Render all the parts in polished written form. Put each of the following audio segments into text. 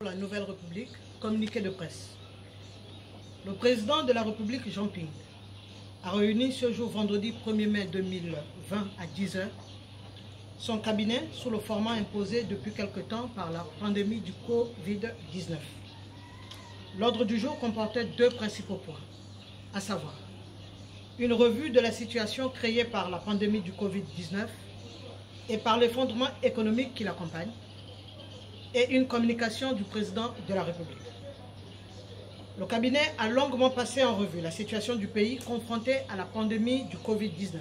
La Nouvelle République, communiqué de presse. Le président de la République, Jean Ping, a réuni ce jour, vendredi 1er mai 2020 à 10 h, son cabinet sous le format imposé depuis quelque temps par la pandémie du Covid-19. L'ordre du jour comportait deux principaux points, à savoir une revue de la situation créée par la pandémie du Covid-19 et par l'effondrement économique qui l'accompagne, et une communication du président de la République. Le cabinet a longuement passé en revue la situation du pays confronté à la pandémie du Covid-19.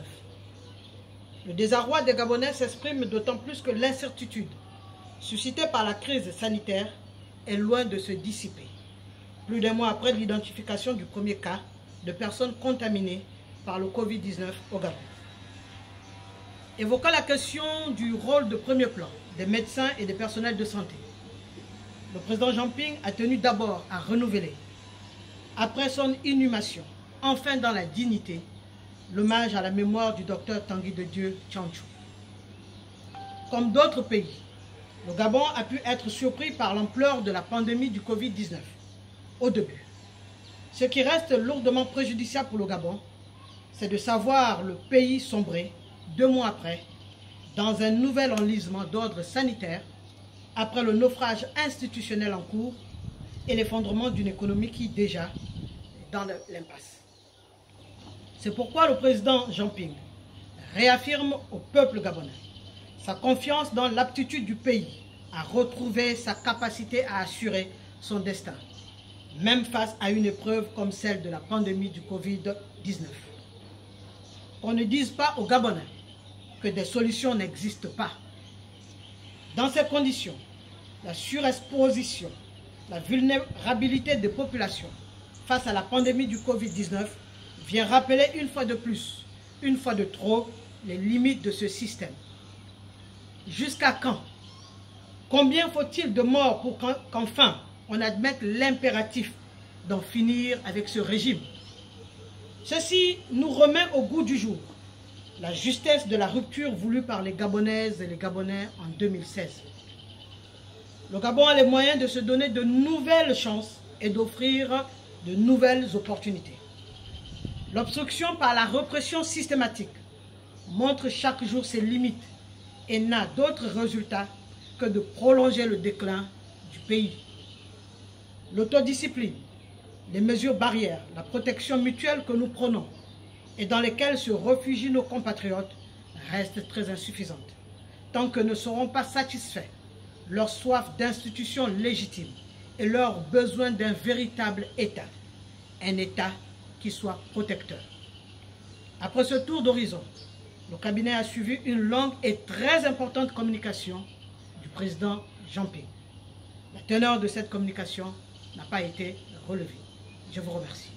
Le désarroi des Gabonais s'exprime d'autant plus que l'incertitude suscitée par la crise sanitaire est loin de se dissiper, plus d'un mois après l'identification du premier cas de personnes contaminées par le Covid-19 au Gabon. Évoquant la question du rôle de premier plan des médecins et des personnels de santé, le président Jean Ping a tenu d'abord à renouveler, après son inhumation, enfin dans la dignité, l'hommage à la mémoire du docteur Tanguy de Dieu Tchanchou. Comme d'autres pays, le Gabon a pu être surpris par l'ampleur de la pandémie du Covid-19 au début. Ce qui reste lourdement préjudiciable pour le Gabon, c'est de savoir le pays sombrer 2 mois après dans un nouvel enlisement d'ordre sanitaire après le naufrage institutionnel en cours et l'effondrement d'une économie qui déjà est dans l'impasse. C'est pourquoi le président Jean Ping réaffirme au peuple gabonais sa confiance dans l'aptitude du pays à retrouver sa capacité à assurer son destin, même face à une épreuve comme celle de la pandémie du Covid-19. Qu'on ne dise pas aux Gabonais que des solutions n'existent pas. Dans ces conditions, la surexposition, la vulnérabilité des populations face à la pandémie du Covid-19 vient rappeler une fois de plus, une fois de trop, les limites de ce système. Jusqu'à quand? Combien faut-il de morts pour qu'enfin on admette l'impératif d'en finir avec ce régime? Ceci nous remet au goût du jour la justesse de la rupture voulue par les Gabonaises et les Gabonais en 2016. Le Gabon a les moyens de se donner de nouvelles chances et d'offrir de nouvelles opportunités. L'obstruction par la répression systématique montre chaque jour ses limites et n'a d'autre résultat que de prolonger le déclin du pays. L'autodiscipline, les mesures barrières, la protection mutuelle que nous prenons et dans lesquelles se réfugient nos compatriotes restent très insuffisantes, tant que ne seront pas satisfaits leur soif d'institutions légitimes et leur besoin d'un véritable État, un État qui soit protecteur. Après ce tour d'horizon, le cabinet a suivi une longue et très importante communication du président Jean Ping. La teneur de cette communication n'a pas été relevée. Je vous remercie.